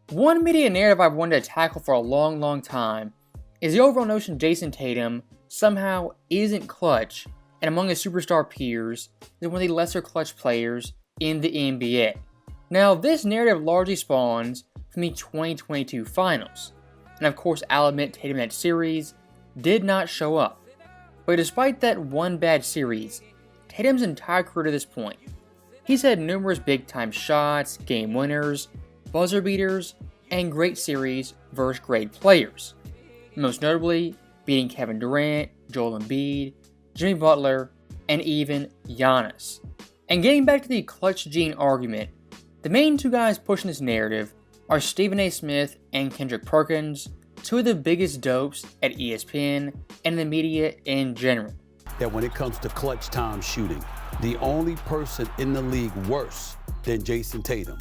One media narrative I've wanted to tackle for a long time is the overall notion Jayson Tatum somehow isn't clutch, and among his superstar peers is one of the lesser clutch players in the NBA. Now, this narrative largely spawns from the 2022 finals, and of course I'll admit Tatum in that series did not show up. But despite that one bad series, Tatum's entire career to this point, he's had numerous big-time shots, game winners, buzzer beaters, and great series versus great players. Most notably, beating Kevin Durant, Joel Embiid, Jimmy Butler, and even Giannis. And getting back to the clutch gene argument, the main two guys pushing this narrative are Stephen A. Smith and Kendrick Perkins, two of the biggest dopes at ESPN and the media in general. That when it comes to clutch time shooting, the only person in the league worse than Jayson Tatum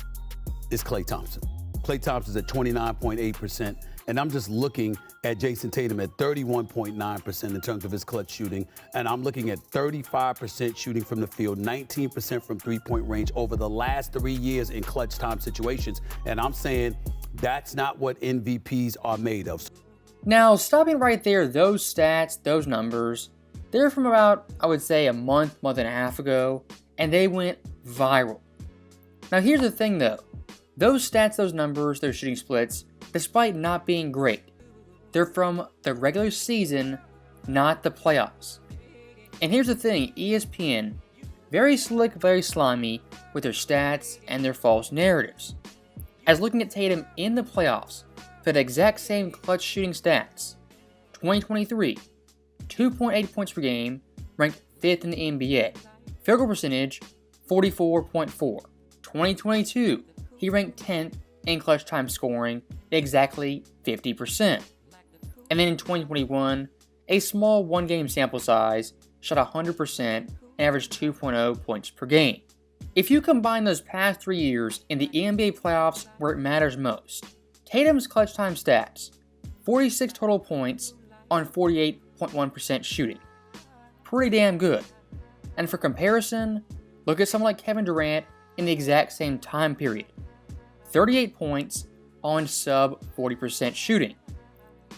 is Klay Thompson. Klay Thompson's at 29.8%, and I'm just looking at Jayson Tatum at 31.9% in terms of his clutch shooting, and I'm looking at 35% shooting from the field, 19% from three-point range over the last 3 years in clutch time situations, and I'm saying that's not what MVPs are made of. Now, stopping right there, those stats, those numbers, they're from about, I would say, a month and a half ago, and they went viral. Now, here's the thing though. Those stats, those numbers, those shooting splits, despite not being great, they're from the regular season, not the playoffs. And here's the thing, ESPN, very slick, very slimy with their stats and their false narratives. As looking at Tatum in the playoffs for the exact same clutch shooting stats, 2023, 2.8 points per game, ranked 5th in the NBA. Field goal percentage, 44.4. 2022, he ranked 10th in clutch time scoring at exactly 50%. And then in 2021, a small one-game sample size, shot 100% and averaged 2.0 points per game. If you combine those past 3 years in the NBA playoffs where it matters most, Tatum's clutch time stats, 46 total points on 48.1% shooting. Pretty damn good. And for comparison, look at someone like Kevin Durant in the exact same time period. 38 points on sub 40% shooting.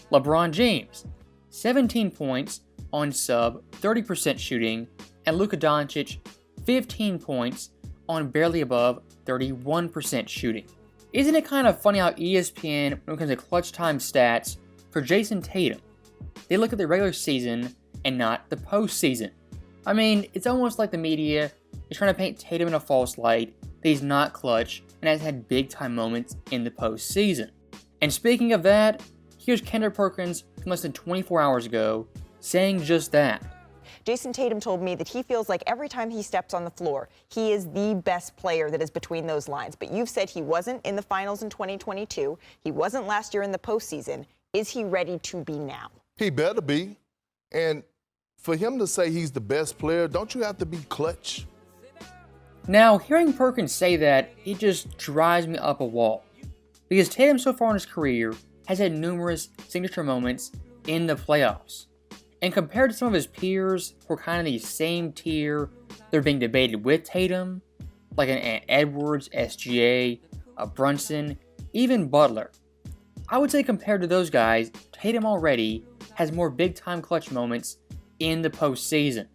LeBron James, 17 points on sub 30% shooting, and Luka Doncic, 15 points on barely above 31% shooting. Isn't it kind of funny how ESPN, when it comes to clutch time stats for Jayson Tatum, they look at the regular season and not the postseason? I mean, it's almost like the media is trying to paint Tatum in a false light that he's not clutch and has had big time moments in the postseason. And speaking of that, here's Kendrick Perkins from less than 24 hours ago saying just that. Jayson Tatum told me that he feels like every time he steps on the floor, he is the best player that is between those lines. But you've said he wasn't in the finals in 2022. He wasn't last year in the postseason. Is he ready to be now? He better be. And for him to say he's the best player, don't you have to be clutch? Now, hearing Perkins say that, it just drives me up a wall. Because Tatum so far in his career has had numerous signature moments in the playoffs. And compared to some of his peers who are kind of the same tier, they're being debated with Tatum, like an Edwards, SGA, a Brunson, even Butler. I would say compared to those guys, Tatum already has more big-time clutch moments in the postseason.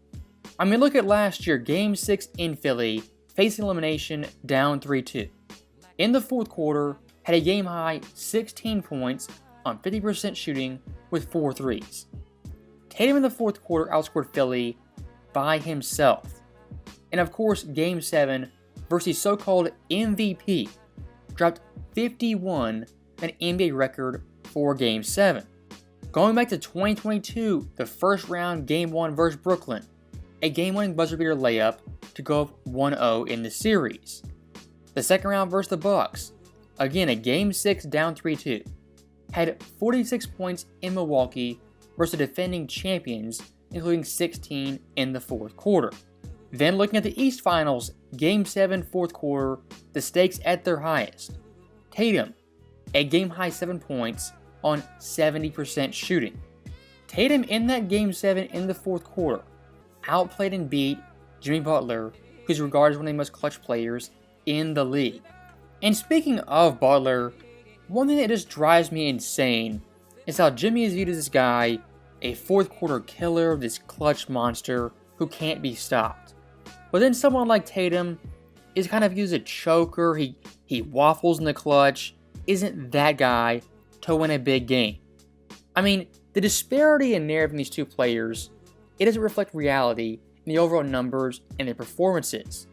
I mean, look at last year, Game 6 in Philly, facing elimination down 3-2. In the fourth quarter, had a game-high 16 points on 50% shooting with 4 threes. Tatum in the fourth quarter outscored Philly by himself. And of course, Game 7 versus so-called MVP dropped 51, an NBA record for Game 7. Going back to 2022, the first round Game 1 versus Brooklyn, a game-winning buzzer beater layup to go up 1-0 in the series. The second round versus the Bucks, again a Game 6 down 3-2, had 46 points in Milwaukee versus the defending champions, including 16 in the fourth quarter. Then looking at the East Finals, Game 7 fourth quarter, the stakes at their highest. Tatum, a game-high 7 points on 70% shooting. Tatum in that Game 7 in the fourth quarter outplayed and beat Jimmy Butler, who's regarded as one of the most clutch players in the league. And speaking of Butler, one thing that just drives me insane is how Jimmy is viewed as this guy, a fourth quarter killer, this clutch monster who can't be stopped. But then someone like Tatum is kind of viewed as a choker, he waffles in the clutch, isn't that guy to win a big game. I mean, the disparity in narrative in these two players, it doesn't reflect reality in the overall numbers and their performances.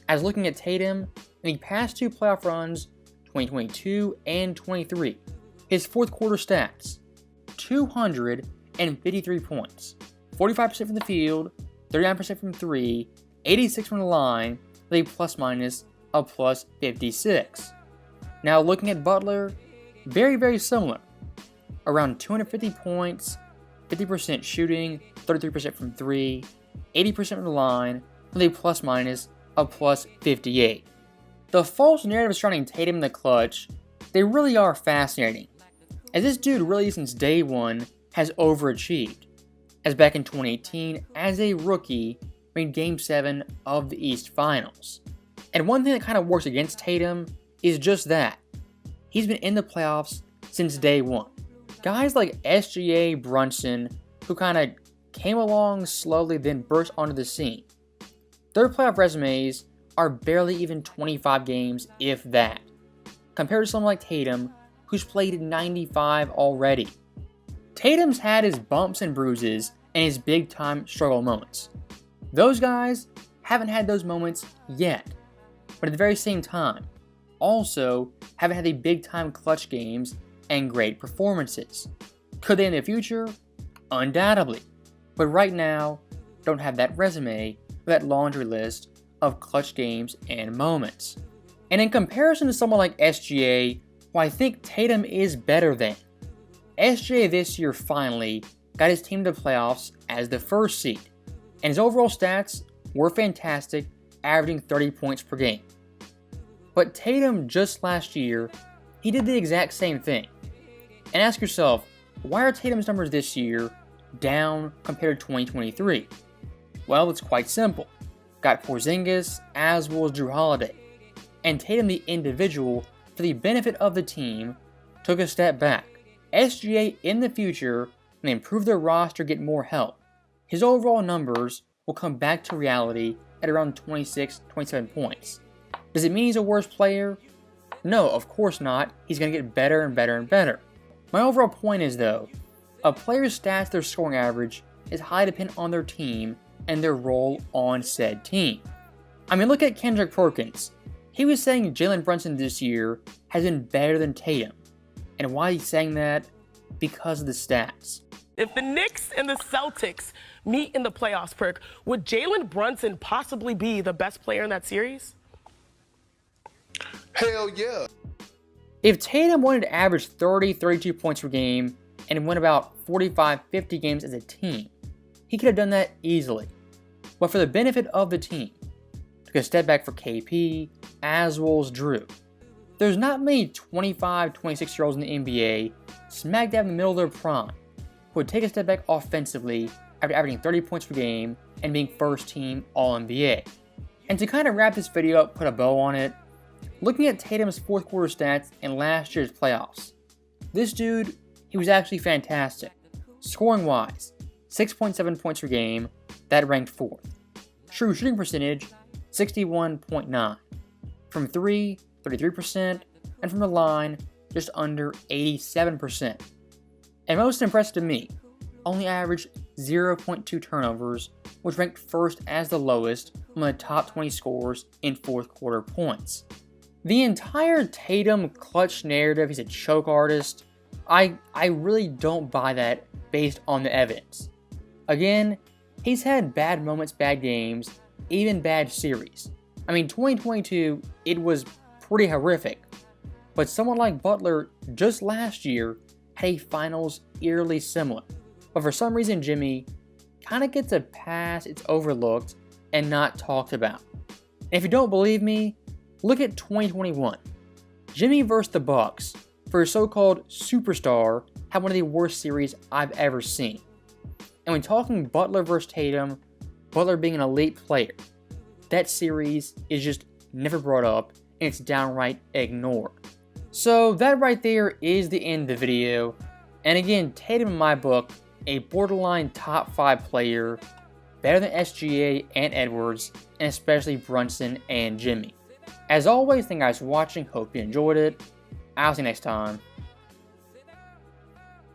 As looking at Tatum, in the past two playoff runs, 2022 and 23, his fourth quarter stats, 253 points, 45% from the field, 39% from three, 86 from the line, with a plus-minus of plus 56. Now looking at Butler, very, very similar. Around 250 points, 50% shooting, 33% from three, 80% from the line, with a plus-minus of plus 58. The false narratives surrounding Tatum in the clutch, they really are fascinating, as this dude really since day one has overachieved, as back in 2018, as a rookie, made Game 7 of the East Finals. And one thing that kind of works against Tatum is just that. He's been in the playoffs since day one. Guys like SGA, Brunson, who kind of came along slowly then burst onto the scene. Their playoff resumes are barely even 25 games, if that, compared to someone like Tatum, who's played 95 already. Tatum's had his bumps and bruises and his big-time struggle moments. Those guys haven't had those moments yet, but at the very same time, also haven't had the big-time clutch games and great performances. Could they in the future? Undoubtedly. But right now, don't have that resume or that laundry list of clutch games and moments. And in comparison to someone like SGA, who I think Tatum is better than, SGA this year finally got his team to the playoffs as the first seed, and his overall stats were fantastic, averaging 30 points per game. But Tatum just last year, he did the exact same thing. And ask yourself, why are Tatum's numbers this year down compared to 2023? Well, it's quite simple. Got Porzingis as well as Drew Holiday. And Tatum, the individual, for the benefit of the team, took a step back. SGA in the future, when they improve their roster, get more help, his overall numbers will come back to reality at around 26, 27 points. Does it mean he's a worse player? No, of course not. He's going to get better and better and better. My overall point is, though, a player's stats, their scoring average, is highly dependent on their team and their role on said team. I mean, look at Kendrick Perkins. He was saying Jalen Brunson this year has been better than Tatum. And why he's saying that? Because of the stats. If the Knicks and the Celtics meet in the playoffs, Perk, would Jalen Brunson possibly be the best player in that series? Hell yeah. If Tatum wanted to average 30, 32 points per game and win about 45, 50 games as a team, he could have done that easily. But for the benefit of the team, took a step back for KP, as well as Drew. There's not many 25, 26-year-olds in the NBA smack dab in the middle of their prime who would take a step back offensively after averaging 30 points per game and being first team All-NBA. And to kind of wrap this video up, put a bow on it, looking at Tatum's fourth quarter stats in last year's playoffs, this dude, he was actually fantastic. Scoring-wise, 6.7 points per game, that ranked 4th. True shooting percentage, 61.9. From 3, 33%, and from the line, just under 87%. And most impressive to me, only averaged 0.2 turnovers, which ranked first as the lowest among the top 20 scorers in fourth quarter points. The entire Tatum clutch narrative, he's a choke artist, I really don't buy that based on the evidence. Again, he's had bad moments, bad games, even bad series. I mean, 2022, it was pretty horrific. But someone like Butler, just last year, had a finals eerily similar. But for some reason, Jimmy kind of gets a pass, it's overlooked, and not talked about. And if you don't believe me, look at 2021. Jimmy versus the Bucks, for a so-called superstar, had one of the worst series I've ever seen. And when talking Butler versus Tatum, Butler being an elite player, that series is just never brought up and it's downright ignored. So that right there is the end of the video. And again, Tatum in my book, a borderline top 5 player, better than SGA and Edwards, and especially Brunson and Jimmy. As always, thank you guys for watching, hope you enjoyed it. I'll see you next time.